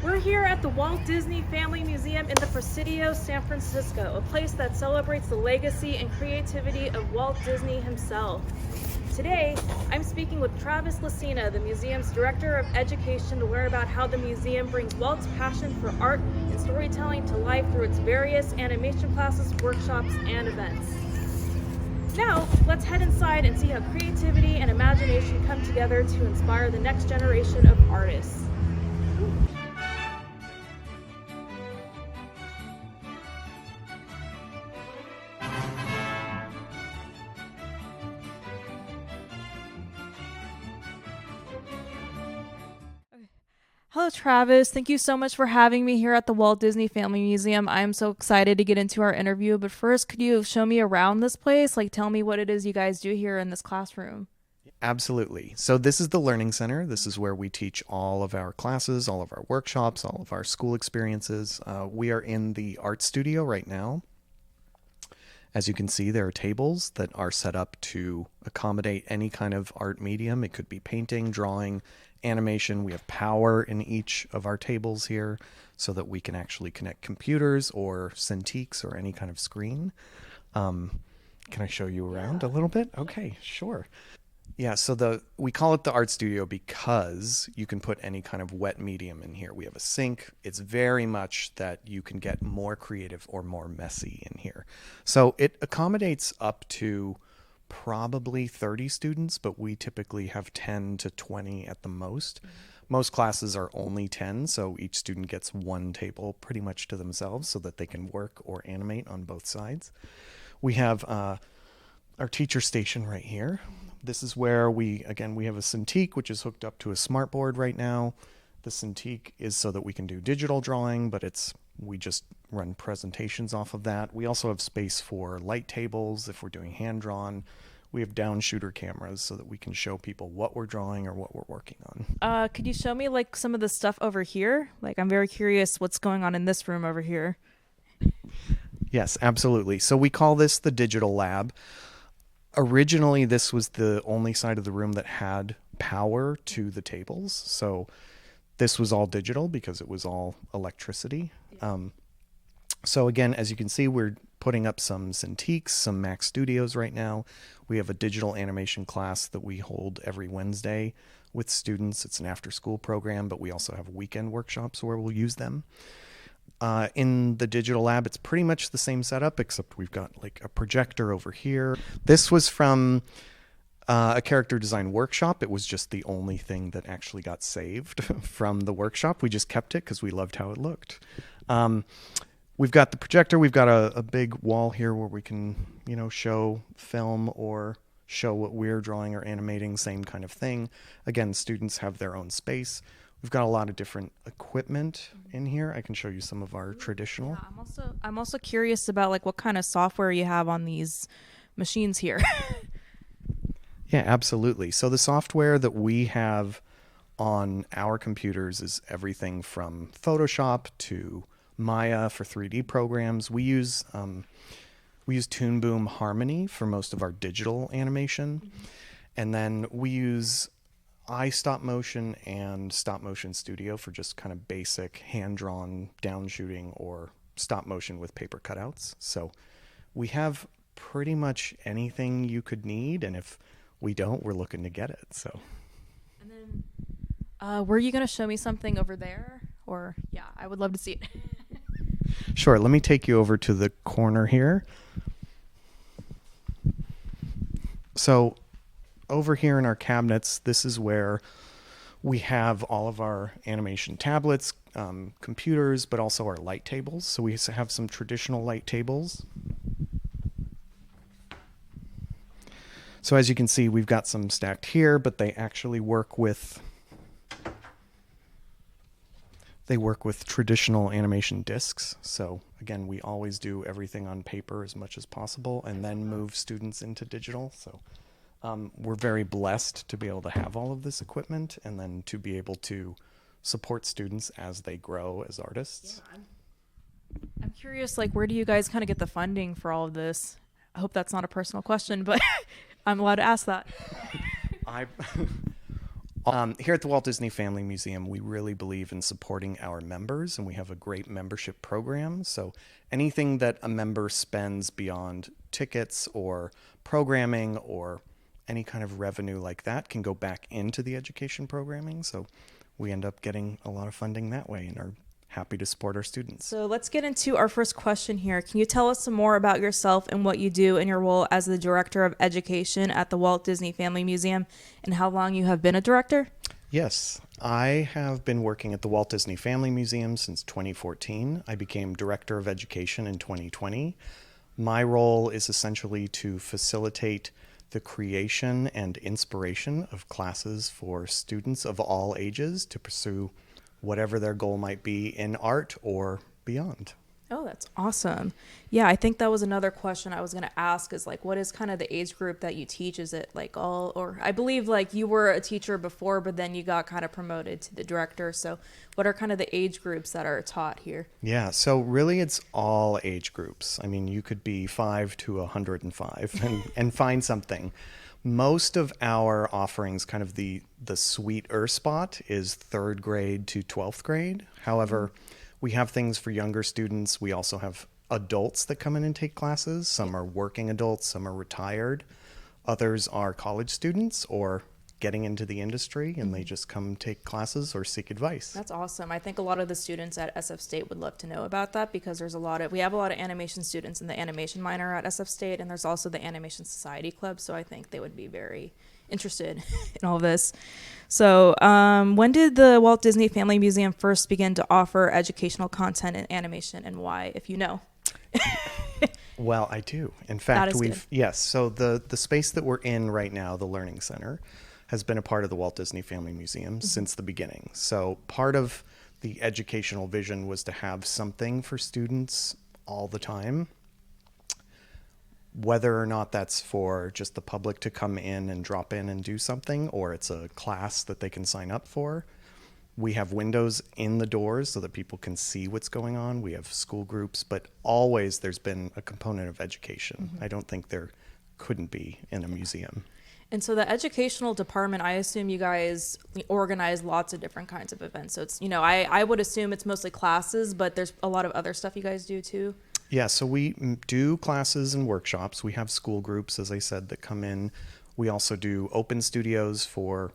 We're here at the Walt Disney Family Museum in the Presidio, San Francisco, a place that celebrates the legacy and creativity of Walt Disney himself. Today, I'm speaking with Travis Lacina, the museum's Director of Education, to learn about how the museum brings Walt's passion for art and storytelling to life through its various animation classes, workshops, and events. Now, let's head inside and see how creativity and imagination come together to inspire the next generation of artists. Hello, Travis. Thank you so much for having me here at the Walt Disney Family Museum. I'm so excited to get into our interview. But first, could you show me around this place? Like, tell me what it is you guys do here in this classroom. Absolutely. So this is the Learning Center. This is where we teach all of our classes, all of our workshops, all of our school experiences. We are in the art studio right now. As you can see, there are tables that are set up to accommodate any kind of art medium. It could be painting, drawing, animation. We have power in each of our tables here so that we can actually connect computers or Cintiqs or any kind of screen. Can I show you around a little bit? Okay, sure. Yeah, so we call it the art studio because you can put any kind of wet medium in here. We have a sink. It's very much that you can get more creative or more messy in here. So it accommodates up to probably 30 students, but we typically have 10 to 20 at the most. Most classes are only 10, so each student gets one table pretty much to themselves so that they can work or animate on both sides. We have our teacher station right here. This is where we have a Cintiq, which is hooked up to a smartboard right now. The Cintiq is so that we can do digital drawing, but we just run presentations off of that. We also have space for light tables if we're doing hand-drawn. We have down shooter cameras so that we can show people what we're drawing or what we're working on. Could you show me like some of the stuff over here? Like, I'm very curious what's going on in this room over here. Yes, absolutely. So we call this the digital lab. Originally, this was the only side of the room that had power to the tables. So this was all digital because it was all electricity. So again, as you can see, we're putting up some Cintiqs, some Mac Studios right now. We have a digital animation class that we hold every Wednesday with students. It's an after-school program, but we also have weekend workshops where we'll use them. In the digital lab, it's pretty much the same setup, except we've got like a projector over here. This was from a character design workshop. It was just the only thing that actually got saved from the workshop. We just kept it because we loved how it looked. We've got the projector. We've got a big wall here where we can, show film or show what we're drawing or animating, same kind of thing. Again, students have their own space. We've got a lot of different equipment in here. I can show you some of our traditional. Yeah, I'm also curious about like what kind of software you have on these machines here. Yeah, absolutely. So the software that we have on our computers is everything from Photoshop to Maya for 3D programs. We use Toon Boom Harmony for most of our digital animation. And then we use Stop Motion and Stop Motion Studio for just kind of basic hand-drawn down shooting or stop motion with paper cutouts. So we have pretty much anything you could need, and if we don't, we're looking to get it. So. And then, were you going to show me something over there? Or, yeah, I would love to see it. Sure, let me take you over to the corner here. So over here in our cabinets, this is where we have all of our animation tablets, computers, but also our light tables. So we have some traditional light tables. So as you can see, we've got some stacked here, but they actually work with traditional animation discs. So again, we always do everything on paper as much as possible and then move students into digital. So we're very blessed to be able to have all of this equipment and then to be able to support students as they grow as artists. Yeah, I'm curious, like, where do you guys kind of get the funding for all of this? I hope that's not a personal question, but I'm allowed to ask that. Here at the Walt Disney Family Museum, we really believe in supporting our members, and we have a great membership program. So anything that a member spends beyond tickets or programming or any kind of revenue like that can go back into the education programming. So we end up getting a lot of funding that way and are happy to support our students. So let's get into our first question here. Can you tell us some more about yourself and what you do in your role as the Director of Education at the Walt Disney Family Museum, and how long you have been a director? Yes, I have been working at the Walt Disney Family Museum since 2014. I became Director of Education in 2020. My role is essentially to facilitate the creation and inspiration of classes for students of all ages to pursue whatever their goal might be in art or beyond. Oh, that's awesome. Yeah, I think that was another question I was going to ask is like, what is kind of the age group that you teach? Is it like all, or I believe like you were a teacher before, but then you got kind of promoted to the director. So what are kind of the age groups that are taught here? Yeah, so really it's all age groups. I mean, you could be 5 to 105 and find something. Most of our offerings, kind of the sweeter spot is 3rd grade to 12th grade. However, we have things for younger students. We also have adults that come in and take classes. Some are working adults, some are retired. Others are college students or getting into the industry, and they just come take classes or seek advice. That's awesome. I think a lot of the students at SF State would love to know about that, because we have a lot of animation students in the animation minor at SF State, and there's also the Animation Society Club. So I think they would be very interested in all this. So when did the Walt Disney Family Museum first begin to offer educational content in animation, and why, if you know? Well, I do. In fact, yes. So the space that we're in right now, the Learning Center, has been a part of the Walt Disney Family Museum since the beginning. So part of the educational vision was to have something for students all the time, whether or not that's for just the public to come in and drop in and do something, or it's a class that they can sign up for. We have windows in the doors so that people can see what's going on. We have school groups, but always there's been a component of education. I don't think there couldn't be in a museum. And so the educational department, I assume you guys organize lots of different kinds of events. So it's, I would assume it's mostly classes, but there's a lot of other stuff you guys do too. Yeah, so we do classes and workshops. We have school groups, as I said, that come in. We also do open studios for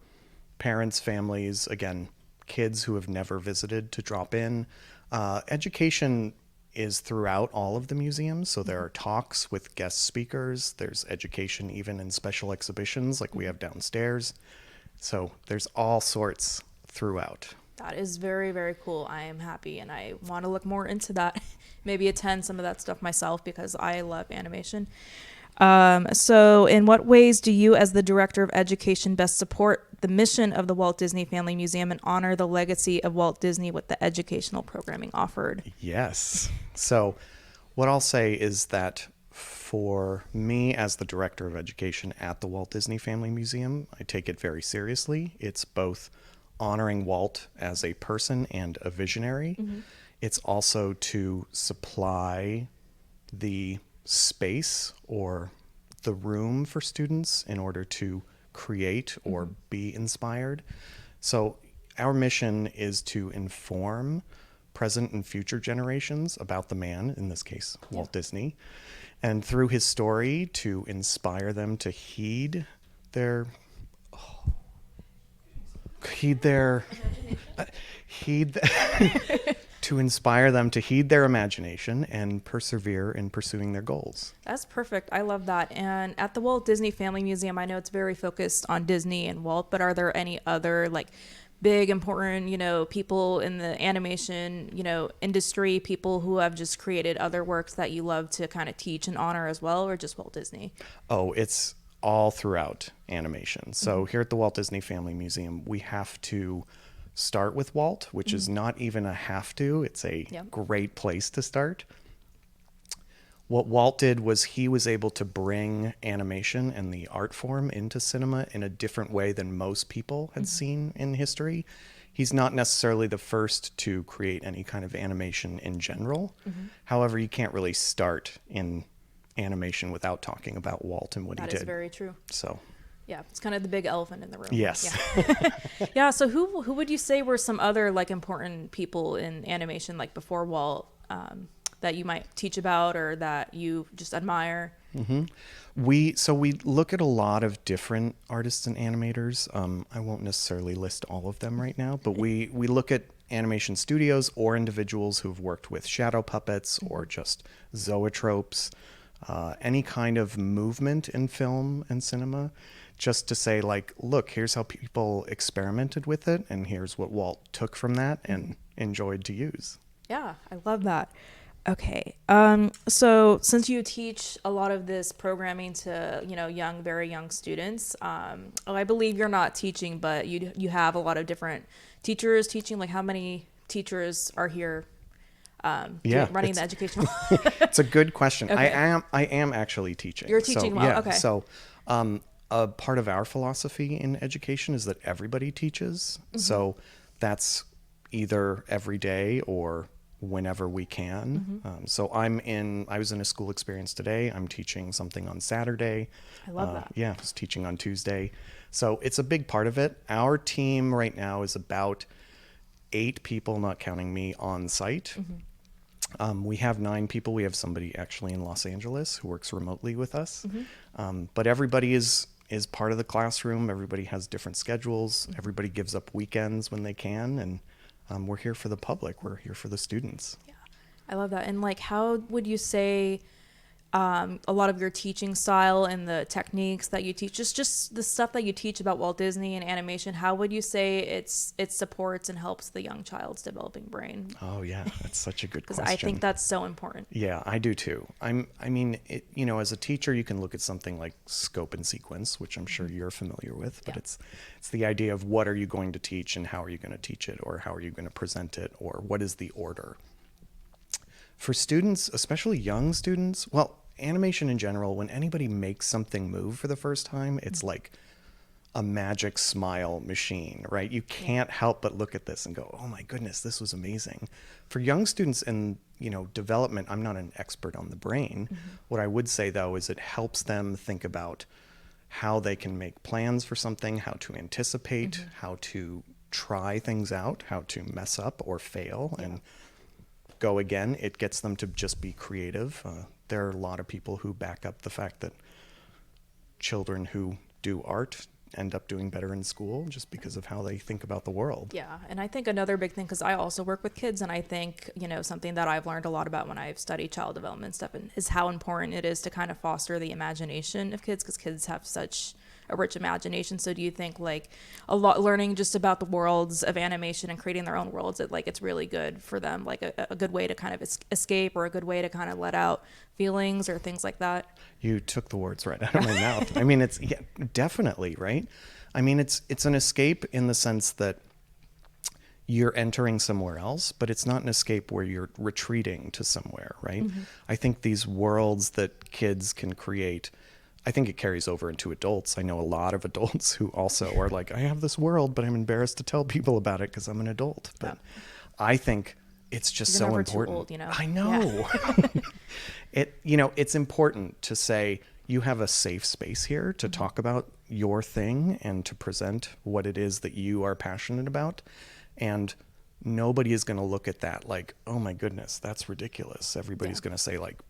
parents, families, again, kids who have never visited to drop in. Education is throughout all of the museums. So there are talks with guest speakers. There's education even in special exhibitions like we have downstairs. So there's all sorts throughout. That is very, very cool. I am happy, and I want to look more into that. Maybe attend some of that stuff myself, because I love animation. So in what ways do you, as the Director of Education, best support the mission of the Walt Disney Family Museum and honor the legacy of Walt Disney with the educational programming offered? Yes. So what I'll say is that for me as the Director of Education at the Walt Disney Family Museum, I take it very seriously. It's both honoring Walt as a person and a visionary. It's also to supply the space or the room for students in order to create or be inspired. So our mission is to inform present and future generations about the man, in this case, Walt Disney, and through his story to inspire them to to inspire them to heed their imagination and persevere in pursuing their goals. That's perfect. I love that. And at the Walt Disney Family Museum, I know it's very focused on Disney and Walt, but are there any other big, important, people in the animation, industry, people who have just created other works that you love to kind of teach and honor as well, or just Walt Disney? Oh, it's all throughout animation. So here at the Walt Disney Family Museum, we have to start with Walt, which is not even a have to. It's a great place to start. What Walt did was he was able to bring animation and the art form into cinema in a different way than most people had seen in history. He's not necessarily the first to create any kind of animation in general. However, you can't really start in animation without talking about Walt and what he did. That is very true. So Yeah, it's kind of the big elephant in the room. Yes. Yeah. Yeah. So who would you say were some other like important people in animation, like before Walt, that you might teach about or that you just admire? We look at a lot of different artists and animators. I won't necessarily list all of them right now, but we look at animation studios or individuals who've worked with shadow puppets or just zoetropes, any kind of movement in film and cinema, just to say like, look, here's how people experimented with it, and here's what Walt took from that and enjoyed to use. Yeah, I love that. Okay. So since you teach a lot of this programming to, young, very young students, I believe you're not teaching, but you have a lot of different teachers teaching. Like, how many teachers are here running the educational? It's a good question. Okay. I am actually teaching. You're teaching well. Okay. So a part of our philosophy in education is that everybody teaches. So that's either every day or whenever we can. So I was in a school experience today. I'm teaching something on Saturday. I love that. Yeah, I was teaching on Tuesday. So it's a big part of it. Our team right now is about 8 people, not counting me, on site. We have 9 people. We have somebody actually in Los Angeles who works remotely with us. But everybody is part of the classroom. Everybody has different schedules. Everybody gives up weekends when they can. And we're here for the public. We're here for the students. Yeah, I love that. And like, how would you say a lot of your teaching style and the techniques that you teach, just the stuff that you teach about Walt Disney and animation, how would you say it supports and helps the young child's developing brain? Oh yeah, that's such a good question. Because I think that's so important. Yeah, I do too. As a teacher, you can look at something like scope and sequence, which I'm sure you're familiar with, but it's the idea of what are you going to teach and how are you going to teach it, or how are you going to present it, or what is the order. For students, especially young students, well, animation in general, when anybody makes something move for the first time, it's like a magic smile machine, right? You can't help but look at this and go, oh my goodness, this was amazing. For young students in, development, I'm not an expert on the brain. What I would say though is it helps them think about how they can make plans for something, how to anticipate, how to try things out, how to mess up or fail and go again. It gets them to just be creative. There are a lot of people who back up the fact that children who do art end up doing better in school just because of how they think about the world. Yeah, and I think another big thing, because I also work with kids, and I think, something that I've learned a lot about when I've studied child development stuff is how important it is to kind of foster the imagination of kids, because kids have such a rich imagination. So do you think like a lot learning just about the worlds of animation and creating their own worlds, it's really good for them, like a good way to kind of escape, or a good way to kind of let out feelings or things like that? You took the words right out of my mouth. I mean, it's definitely right. I mean, it's an escape in the sense that you're entering somewhere else, but it's not an escape where you're retreating to somewhere, right? I think these worlds that kids can create, I think it carries over into adults. I know a lot of adults who also are like, I have this world, but I'm embarrassed to tell people about it because I'm an adult. But I think it's just so important. Too old, I know. It's important to say you have a safe space here to talk about your thing and to present what it is that you are passionate about. And nobody is going to look at that like, oh my goodness, that's ridiculous. Everybody's going to say like,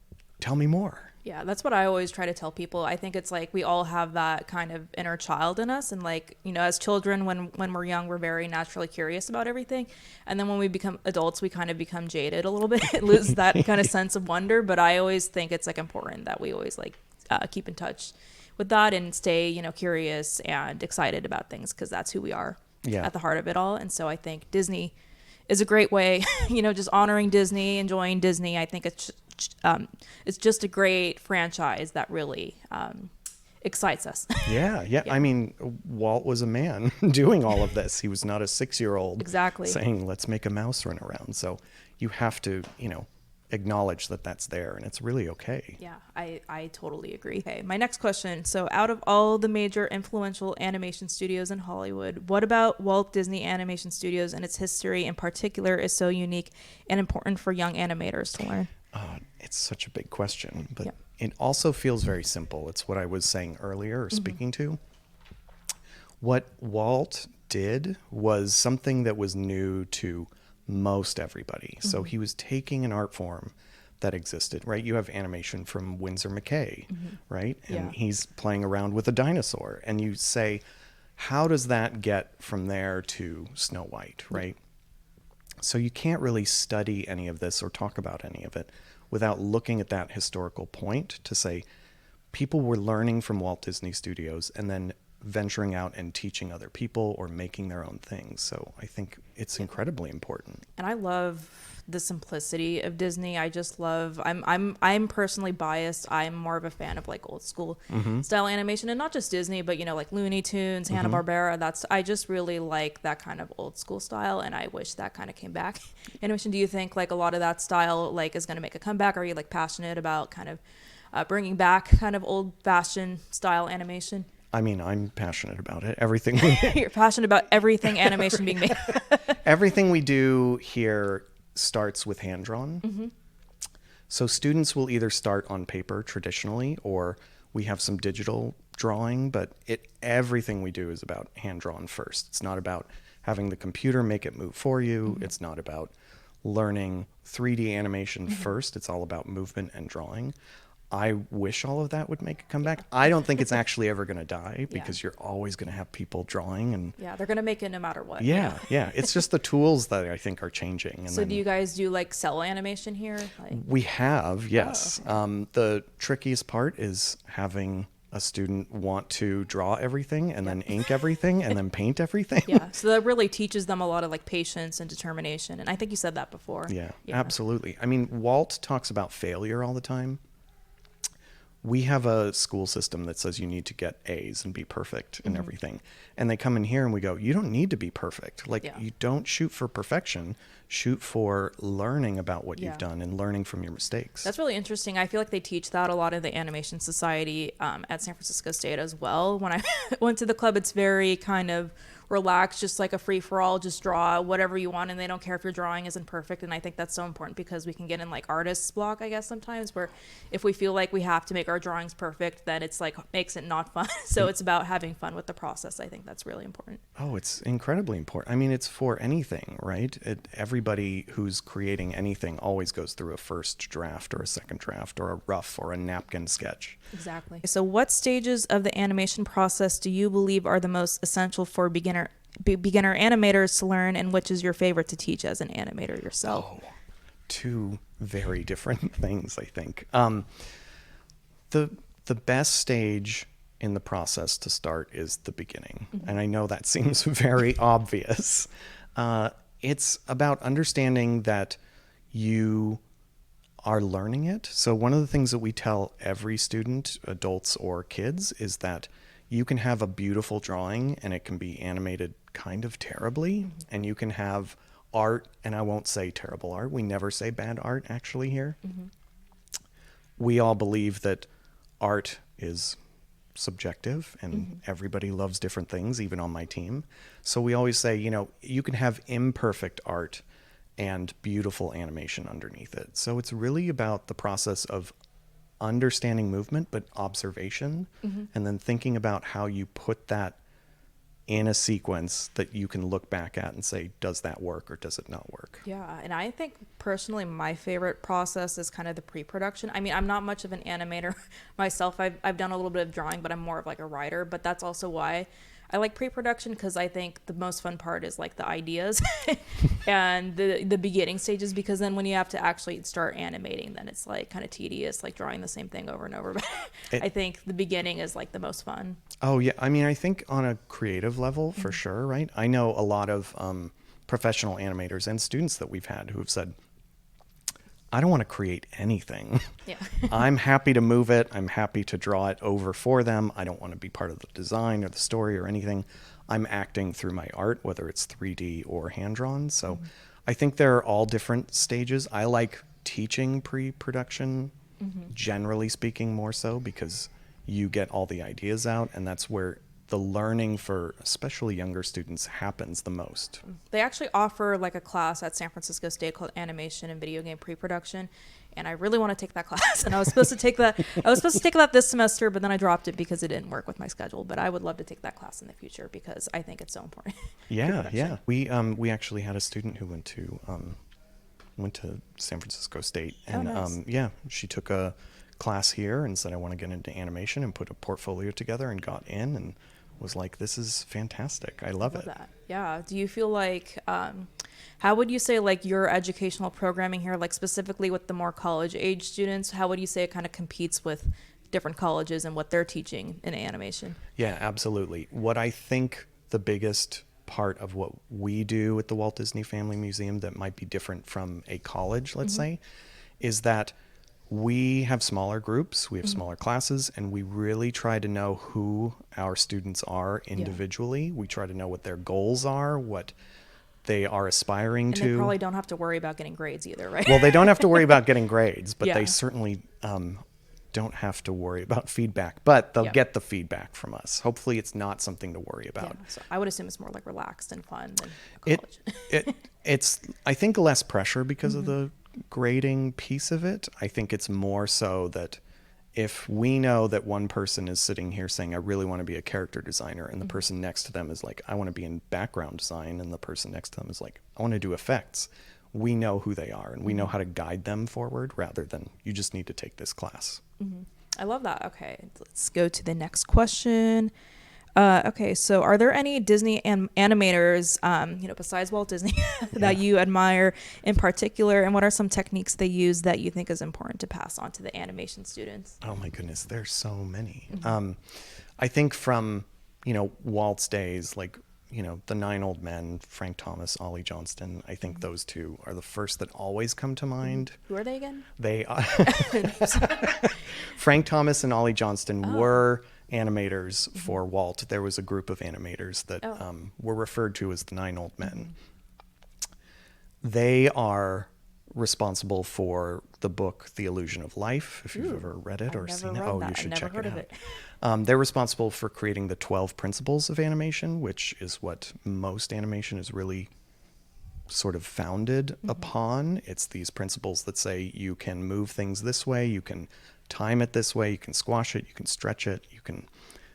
tell me more. Yeah, that's what I always try to tell people. I think it's like we all have that kind of inner child in us. And like, as children, when we're young, we're very naturally curious about everything. And then when we become adults, we kind of become jaded a little bit, lose that kind of sense of wonder. But I always think it's like important that we always like keep in touch with that and stay, curious and excited about things, because that's who we are at the heart of it all. And so I think Disney is a great way, just honoring Disney, enjoying Disney. I think it's just a great franchise that really excites us. Yeah. I mean, Walt was a man doing all of this. He was not a 6-year-old saying, let's make a mouse run around. So you have to, acknowledge that that's there, and it's really okay. Yeah, I totally agree. Okay, my next question. So out of all the major influential animation studios in Hollywood, what about Walt Disney Animation Studios and its history in particular is so unique and important for young animators to learn? It's such a big question, but it also feels very simple. It's what I was saying earlier, or speaking to. What Walt did was something that was new to most everybody. So he was taking an art form that existed, right? You have animation from Winsor McKay, right? And he's playing around with a dinosaur. And you say, how does that get from there to Snow White, right? So you can't really study any of this or talk about any of it without looking at that historical point to say people were learning from Walt Disney Studios and then venturing out and teaching other people or making their own things. So I think it's incredibly important. And I love the simplicity of Disney. I just love, I'm personally biased. I'm more of a fan of like old school style animation, and not just Disney, but you know, like Looney Tunes, Hanna-Barbera. I just really like that kind of old school style, and I wish that kind of came back. Animation, do you think like a lot of that style like is going to make a comeback? Are you like passionate about kind of bringing back kind of old fashioned style animation? I mean, I'm passionate about it. Everything You're passionate about everything animation being made. everything we do here starts with hand drawn. So students will either start on paper traditionally, or we have some digital drawing, but everything we do is about hand drawn first. It's not about having the computer make it move for you. It's not about learning 3D animation first. It's all about movement and drawing. I wish all of that would make a comeback. I don't think it's actually ever going to die, because you're always going to have people drawing, and they're going to make it no matter what. Yeah. It's just the tools that I think are changing. And so do you guys do like cell animation here? We have, yes. Oh, okay. The trickiest part is having a student want to draw everything and then ink everything and then paint everything. So that really teaches them a lot of like patience and determination. And I think you said that before. Yeah, absolutely. I mean, Walt talks about failure all the time. We have a school system that says you need to get A's and be perfect in everything. And they come in here and we go, you don't need to be perfect. Like, you don't shoot for perfection. Shoot for learning about what you've done and learning from your mistakes. That's really interesting. I feel like they teach that a lot in the Animation Society at San Francisco State as well. When I went to the club, it's very kind of relaxed, just like a free-for-all, just draw whatever you want, and they don't care if your drawing isn't perfect. And I think that's so important, because we can get in like artist's block, I guess, sometimes, where if we feel like we have to make our drawings perfect, then it's like makes it not fun. So it's about having fun with the process. I think that's really important. Oh, it's incredibly important. I mean, it's for anything, right? Everybody who's creating anything always goes through a first draft or a second draft or a rough or a napkin sketch. Exactly. So what stages of the animation process do you believe are the most essential for beginner animators to learn, and which is your favorite to teach as an animator yourself? Oh, two very different things, I think. The best stage in the process to start is the beginning. And I know that seems very obvious. It's about understanding that you are learning it. So one of the things that we tell every student, adults or kids, is that you can have a beautiful drawing and it can be animated kind of terribly, and you can have art, and I won't say terrible art. We never say bad art actually here. We all believe that art is subjective and everybody loves different things, even on my team. So we always say, you know, you can have imperfect art and beautiful animation underneath it. So it's really about the process of understanding movement, but observation, and then thinking about how you put that in a sequence that you can look back at and say, does that work or does it not work? Yeah, and I think personally my favorite process is kind of the pre-production. I mean, I'm not much of an animator myself. I've done a little bit of drawing, but I'm more of like a writer. But that's also why I like pre-production, because I think the most fun part is like the ideas and the beginning stages, because then when you have to actually start animating, then it's like kind of tedious, like drawing the same thing over and over. But I think the beginning is like the most fun. Oh yeah, I mean, I think on a creative level for sure, right? I know a lot of professional animators and students that we've had who have said, I don't want to create anything. Yeah. I'm happy to move it. I'm happy to draw it over for them. I don't want to be part of the design or the story or anything. I'm acting through my art, whether it's 3D or hand-drawn. So I think there are all different stages. I like teaching pre-production, generally speaking, more so, because you get all the ideas out, and that's where the learning for especially younger students happens the most. They actually offer like a class at San Francisco State called Animation and Video Game Pre-Production, and I really want to take that class. And I was supposed to take that this semester, but then I dropped it because it didn't work with my schedule. But I would love to take that class in the future because I think it's so important. Yeah. We actually had a student who went to San Francisco State, and nice. she took a class here and said, I want to get into animation, and put a portfolio together and got in and was like, this is fantastic. I love it. That. Yeah. Do you feel like, how would you say like your educational programming here, like specifically with the more college age students, how would you say it kind of competes with different colleges and what they're teaching in animation? Yeah, absolutely. What I think the biggest part of what we do at the Walt Disney Family Museum that might be different from a college, let's say, is that we have smaller groups, we have smaller classes, and we really try to know who our students are individually. Yeah. We try to know what their goals are, what they are aspiring to. And they probably don't have to worry about getting grades either, right? Well, they don't have to worry about getting grades, but they certainly don't have to worry about feedback, but they'll get the feedback from us. Hopefully it's not something to worry about. Yeah, so I would assume it's more like relaxed and fun than college. It's, I think, less pressure because of the grading piece of it. I think it's more so that if we know that one person is sitting here saying, I really want to be a character designer, and the person next to them is like, I want to be in background design, and the person next to them is like, I want to do effects, we know who they are and we know how to guide them forward rather than you just need to take this class. I love that. Okay, let's go to the next question. Okay, so are there any Disney animators, besides Walt Disney, that you admire in particular, and what are some techniques they use that you think is important to pass on to the animation students? Oh my goodness, there's so many. I think from, Walt's days, like, the 9 Old Men, Frank Thomas, Ollie Johnston, I think those two are the first that always come to mind. Who are they again? They are Frank Thomas and Ollie Johnston were animators for Walt. There was a group of animators that were referred to as the 9 Old Men. They are responsible for the book The Illusion of Life, if you've ever read it or seen it. Oh, you should check it out. They're responsible for creating the 12 principles of animation, which is what most animation is really sort of founded upon. It's these principles that say you can move things this way, you can time it this way, you can squash it, you can stretch it, you can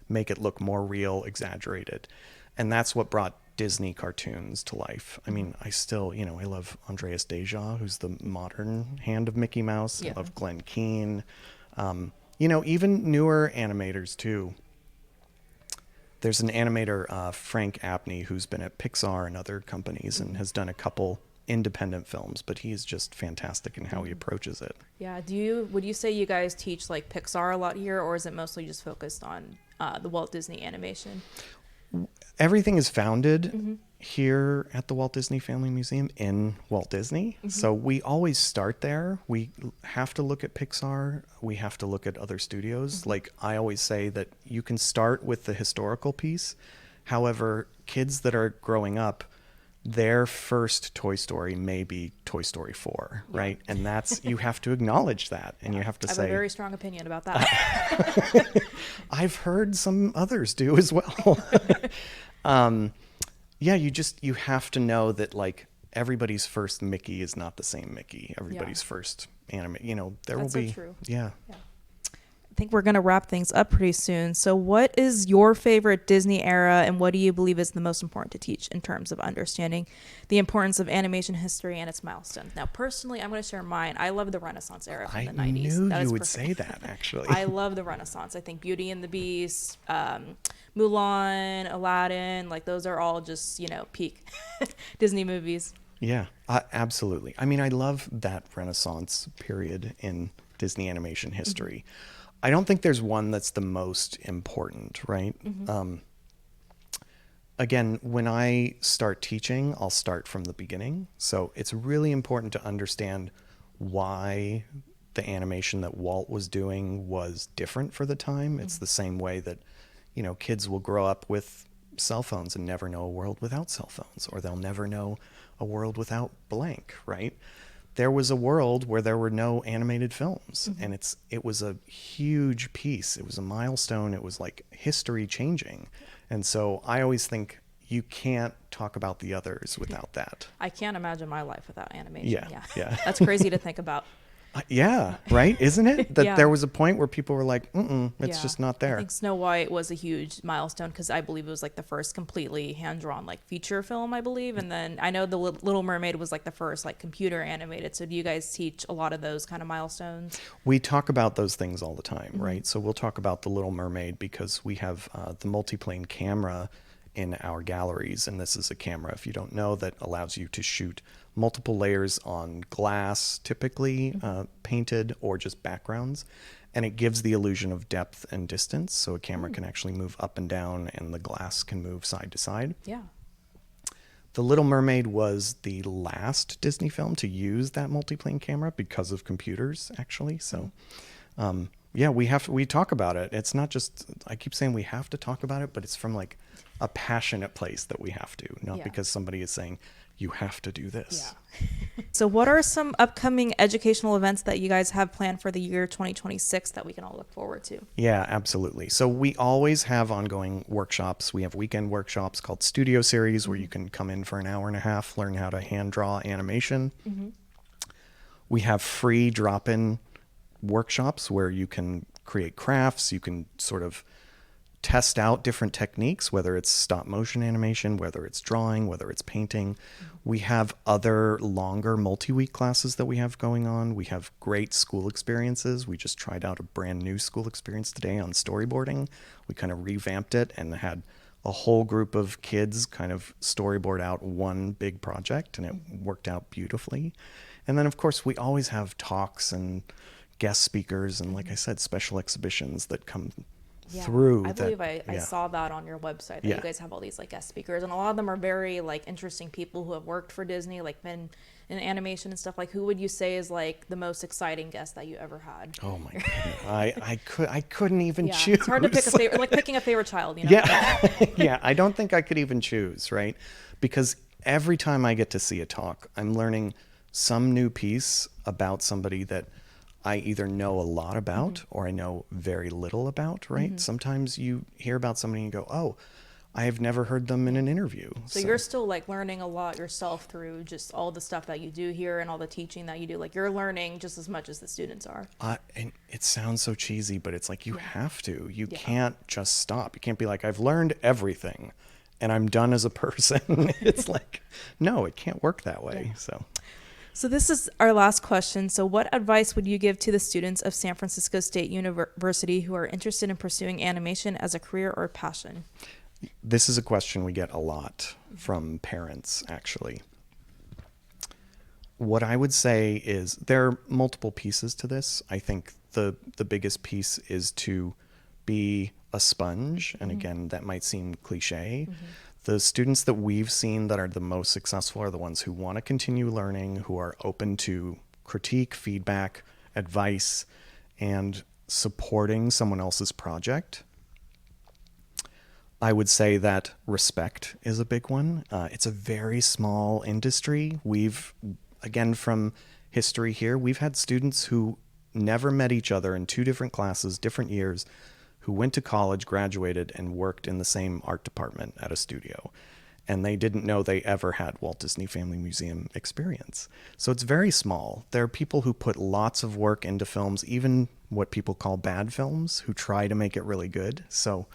make it look more real, exaggerated. And that's what brought Disney cartoons to life. I mean, I still, I love Andreas Deja, who's the modern hand of Mickey Mouse. I love Glenn Keane. Even newer animators too. There's an animator, Frank Apney, who's been at Pixar and other companies and has done a couple independent films, but he is just fantastic in how he approaches it. Yeah. Would you say you guys teach like Pixar a lot here, or is it mostly just focused on the Walt Disney animation? Everything is founded here at the Walt Disney Family Museum in Walt Disney. So we always start there. We have to look at Pixar. We have to look at other studios. Like I always say that you can start with the historical piece. However, kids that are growing up, their first Toy Story may be Toy Story 4, right? And that's, you have to acknowledge that. And you have to say, I have a very strong opinion about that. I've heard some others do as well. You have to know that like everybody's first Mickey is not the same Mickey. Everybody's first anime, there will be. So true. Yeah. I think we're going to wrap things up pretty soon. So what is your favorite Disney era, and what do you believe is the most important to teach in terms of understanding the importance of animation history and its milestones? Now, personally, I'm going to share mine. I love the Renaissance era from the 90s. I knew you would say that, actually. I love the Renaissance. I think Beauty and the Beast, Mulan, Aladdin, like those are all just, peak Disney movies. Yeah, absolutely. I mean, I love that Renaissance period in Disney animation history. I don't think there's one that's the most important, right? Again, when I start teaching, I'll start from the beginning. So it's really important to understand why the animation that Walt was doing was different for the time. It's the same way that, kids will grow up with cell phones and never know a world without cell phones, or they'll never know a world without blank, right? there was a world where there were no animated films, and it was a huge piece. It was a milestone. It was like history changing. And so I always think you can't talk about the others without that. I can't imagine my life without animation. Yeah. That's crazy to think about. Yeah, right? Isn't it? That Yeah. there was a point where people were like, it's Yeah. just not there. I think Snow White was a huge milestone because I believe it was like the first completely hand-drawn like feature film, I believe. And then I know the Little Mermaid was like the first like computer animated. So do you guys teach a lot of those kind of milestones? We talk about those things all the time, right? So we'll talk about the Little Mermaid because we have the multiplane camera in our galleries. And this is a camera, if you don't know, that allows you to shoot multiple layers on glass, typically painted, or just backgrounds. And it gives the illusion of depth and distance. So a camera can actually move up and down and the glass can move side to side. Yeah. The Little Mermaid was the last Disney film to use that multiplane camera because of computers, actually. So, yeah, we talk about it. It's not just, I keep saying we have to talk about it, but it's from like a passionate place that we have to, not because somebody is saying, you have to do this. Yeah. So what are some upcoming educational events that you guys have planned for the year 2026 that we can all look forward to? Yeah, absolutely. So we always have ongoing workshops. We have weekend workshops called Studio Series where you can come in for an hour and a half, learn how to hand draw animation. We have free drop-in workshops where you can create crafts. You can sort of test out different techniques, whether it's stop motion animation, whether it's drawing, whether it's painting. We have other longer multi-week classes that we have going on. We have great school experiences. We just tried out a brand new school experience today on storyboarding. We kind of revamped it and had a whole group of kids kind of storyboard out one big project, and it worked out beautifully. And then, of course, we always have talks and guest speakers and, like I said, special exhibitions that come through. I believe I saw that on your website that you guys have all these like guest speakers, and a lot of them are very like interesting people who have worked for Disney, like been in animation and stuff. Like, who would you say is like the most exciting guest that you ever had? Oh my goodness. I couldn't even choose. It's hard to pick a favorite, like picking a favorite child, you know? Yeah. Yeah, I don't think I could even choose, right? Because every time I get to see a talk, I'm learning some new piece about somebody that I either know a lot about or I know very little about, right? Sometimes you hear about somebody and you go, oh, I have never heard them in an interview. So you're still like learning a lot yourself through just all the stuff that you do here and all the teaching that you do. Like, you're learning just as much as the students are. And it sounds so cheesy, but it's like you have to. You can't just stop. You can't be like, I've learned everything and I'm done as a person. It's like, no, it can't work that way. So this is our last question. So what advice would you give to the students of San Francisco State University who are interested in pursuing animation as a career or passion? This is a question we get a lot from parents, actually. What I would say is there are multiple pieces to this. I think the biggest piece is to be a sponge. And again, that might seem cliche. The students that we've seen that are the most successful are the ones who want to continue learning, who are open to critique, feedback, advice, and supporting someone else's project. I would say that respect is a big one. It's a very small industry. Again, from history here, we've had students who never met each other in 2 different classes, different years, who went to college, graduated, and worked in the same art department at a studio. And they didn't know they ever had Walt Disney Family Museum experience. So it's very small. There are people who put lots of work into films, even what people call bad films, who try to make it really good. So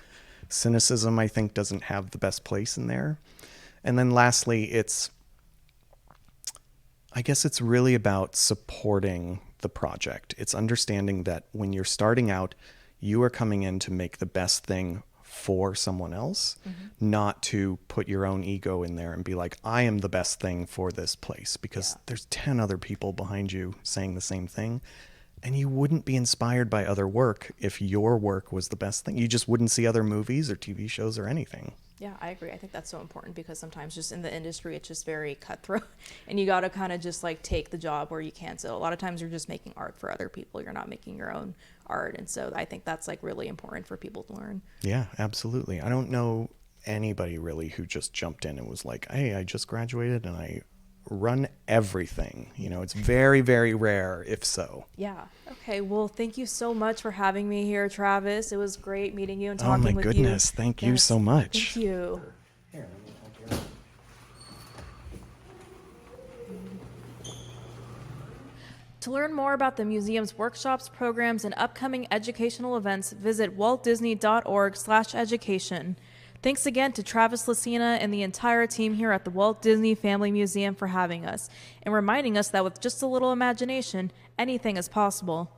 cynicism, I think, doesn't have the best place in there. And then lastly, I guess it's really about supporting the project. It's understanding that when you're starting out, you are coming in to make the best thing for someone else, not to put your own ego in there and be like, I am the best thing for this place, because there's 10 other people behind you saying the same thing. And you wouldn't be inspired by other work if your work was the best thing. You just wouldn't see other movies or TV shows or anything. Yeah, I agree. I think that's so important because sometimes just in the industry, it's just very cutthroat and you got to kind of just like take the job where you can. So a lot of times you're just making art for other people. You're not making your own art. And so I think that's like really important for people to learn. Yeah, absolutely. I don't know anybody really who just jumped in and was like, hey, I just graduated and run everything. You know, it's very, very rare if so. Yeah. Okay. Well, thank you so much for having me here, Travis. It was great meeting you and Oh talking my with you. goodness, thank you Yes, so much. Thank you. Here, let me help you. To learn more about the museum's workshops, programs, and upcoming educational events, visit waltdisney.org/education. Thanks again to Travis Lacina and the entire team here at the Walt Disney Family Museum for having us and reminding us that with just a little imagination, anything is possible.